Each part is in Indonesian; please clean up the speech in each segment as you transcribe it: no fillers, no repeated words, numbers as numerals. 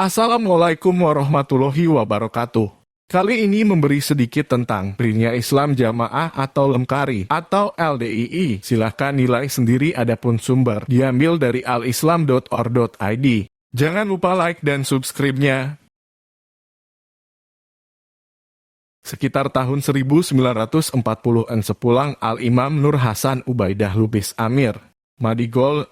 Assalamualaikum warahmatullahi wabarakatuh. Kali ini memberi sedikit tentang Brignya Islam Jamaah atau Lemkari atau LDII. Silahkan nilai sendiri, adapun sumber diambil dari alislam.or.id. Jangan lupa like dan subscribe-nya. Sekitar tahun 1940-an sepulang Al-Imam Nur Hasan Ubaidah Lubis Amir Madigol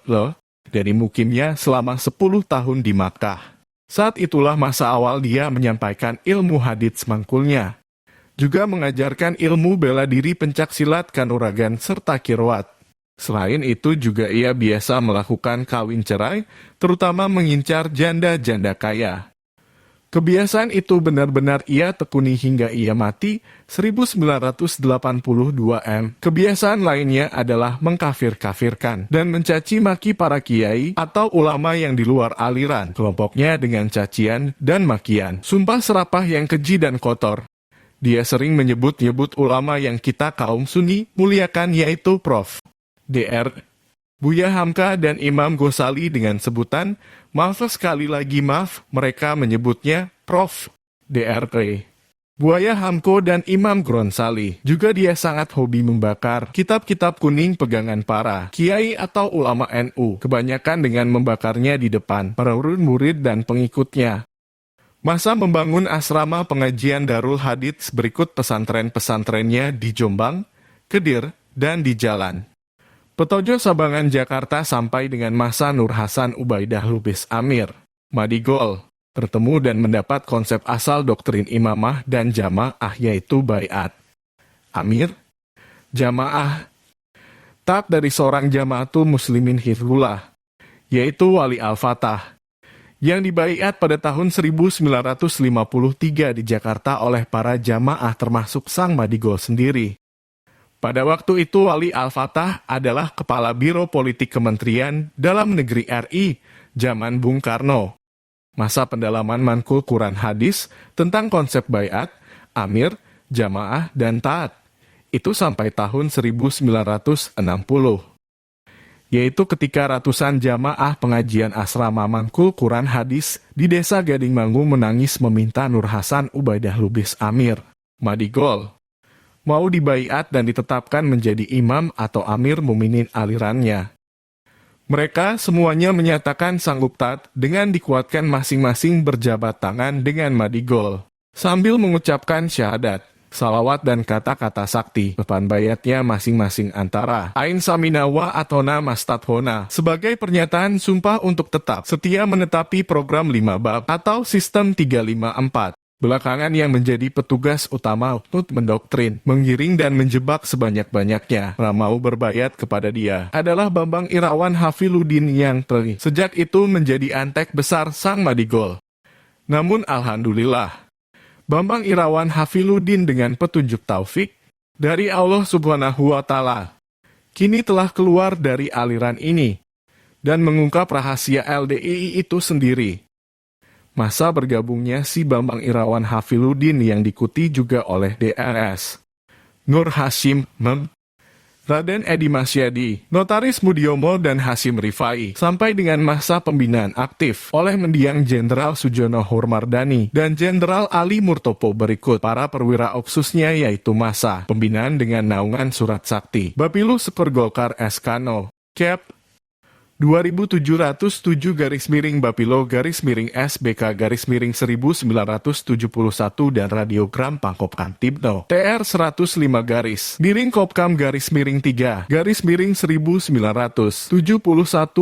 dari mukimnya selama 10 tahun di Makkah. Saat itulah masa awal dia menyampaikan ilmu hadits mangkulnya. Juga mengajarkan ilmu bela diri, pencak silat, kanuragan, serta kirwat. Selain itu juga ia biasa melakukan kawin cerai, terutama mengincar janda-janda kaya. Kebiasaan itu benar-benar ia tekuni hingga ia mati 1982 m. Kebiasaan lainnya adalah mengkafir-kafirkan dan mencaci maki para kiai atau ulama yang di luar aliran kelompoknya dengan cacian dan makian, sumpah serapah yang keji dan kotor. Dia sering menyebut-nyebut ulama yang kita kaum Sunni muliakan, yaitu Prof. Dr. Buya Hamka dan Imam Ghazali dengan sebutan, maaf sekali lagi maaf, mereka menyebutnya Prof. Dr. Buya Hamko dan Imam Ghazali. Juga dia sangat hobi membakar kitab-kitab kuning pegangan para kiai atau ulama NU, kebanyakan dengan membakarnya di depan para murid dan pengikutnya. Masa membangun asrama pengajian Darul Hadits berikut pesantren-pesantrennya di Jombang, Kedir, dan di Jalan Petojo, Sabangan, Jakarta, sampai dengan masa Nur Hasan Ubaidah Lubis Amir Madigol bertemu dan mendapat konsep asal doktrin imamah dan jamaah, yaitu baiat Amir Jamaah tak dari seorang jamaatul muslimin Hizbullah, yaitu Wali Al-Fatah, yang dibaiat pada tahun 1953 di Jakarta oleh para jamaah termasuk sang Madigol sendiri. Pada waktu itu Wali Al-Fatah adalah Kepala Biro Politik Kementerian Dalam Negeri RI zaman Bung Karno. Masa pendalaman mankul Quran hadis tentang konsep baiat, amir, jamaah, dan taat itu sampai tahun 1960. Yaitu ketika ratusan jamaah pengajian asrama mankul Quran hadis di Desa Gading Manggu menangis meminta Nur Hasan Ubaidah Lubis Amir Madigol mau dibaiat dan ditetapkan menjadi imam atau amir muminin alirannya. Mereka semuanya menyatakan sanggup taat dengan dikuatkan masing-masing berjabat tangan dengan Madigol, sambil mengucapkan syahadat, salawat dan kata-kata sakti depan baiatnya masing-masing antara Ain Samina wa Atona Mastathona sebagai pernyataan sumpah untuk tetap setia menetapi program 5 bab atau sistem 354. Belakangan yang menjadi petugas utama untuk mendoktrin, menggiring dan menjebak sebanyak-banyaknya mau berbaiat kepada dia adalah Bambang Irawan Hafiluddin yang sejak itu menjadi antek besar sang Madigol. Namun alhamdulillah, Bambang Irawan Hafiluddin dengan petunjuk taufik dari Allah Subhanahu wa Ta'ala kini telah keluar dari aliran ini dan mengungkap rahasia LDII itu sendiri. Masa bergabungnya si Bambang Irawan Hafiluddin yang diikuti juga oleh Drs. Nur Hashim, Raden Edi Masyadi, Notaris Mudiomo dan Hasim Rifai, sampai dengan masa pembinaan aktif oleh mendiang Jenderal Sujono Hurmardani dan Jenderal Ali Murtopo berikut para perwira oksusnya, yaitu masa pembinaan dengan naungan Surat Sakti Bapilu Sekur Golkar SK0, Cap 2707-Bapilo-SBK-1971 dan Radiogram Pangkop Kantipno TR 105 Kopkam 3-1971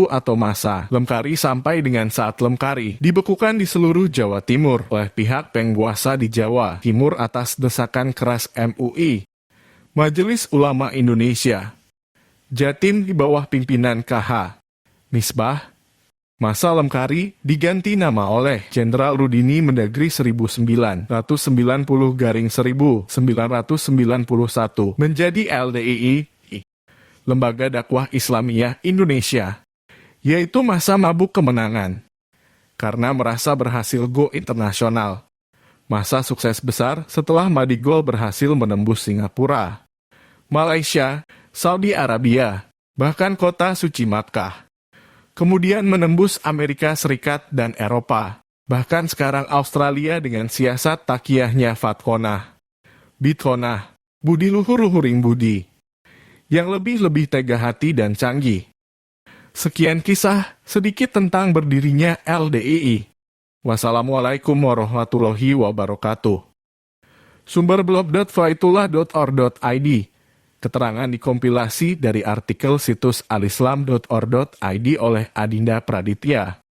atau masa Lemkari sampai dengan saat Lemkari dibekukan di seluruh Jawa Timur oleh pihak penguasa di Jawa Timur atas desakan keras MUI, Majelis Ulama Indonesia, Jatim di bawah pimpinan KH Misbah. Masa Lemkari diganti nama oleh Jenderal Rudini Mendagri 1990-1991 menjadi LDII, Lembaga Dakwah Islamiyah Indonesia, yaitu masa mabuk kemenangan. Karena merasa berhasil go internasional. Masa sukses besar setelah Madigol berhasil menembus Singapura, Malaysia, Saudi Arabia, bahkan kota suci Makkah. Kemudian menembus Amerika Serikat dan Eropa. Bahkan sekarang Australia dengan siasat takiyahnya Fatkonah, Bitkonah, Budi luhur-luhuring budi, yang lebih-lebih tega hati dan canggih. Sekian kisah sedikit tentang berdirinya LDII. Wassalamualaikum warahmatullahi wabarakatuh. Sumber blog.faitullah.or.id. Keterangan dikompilasi dari artikel situs alislam.or.id oleh Adinda Praditya.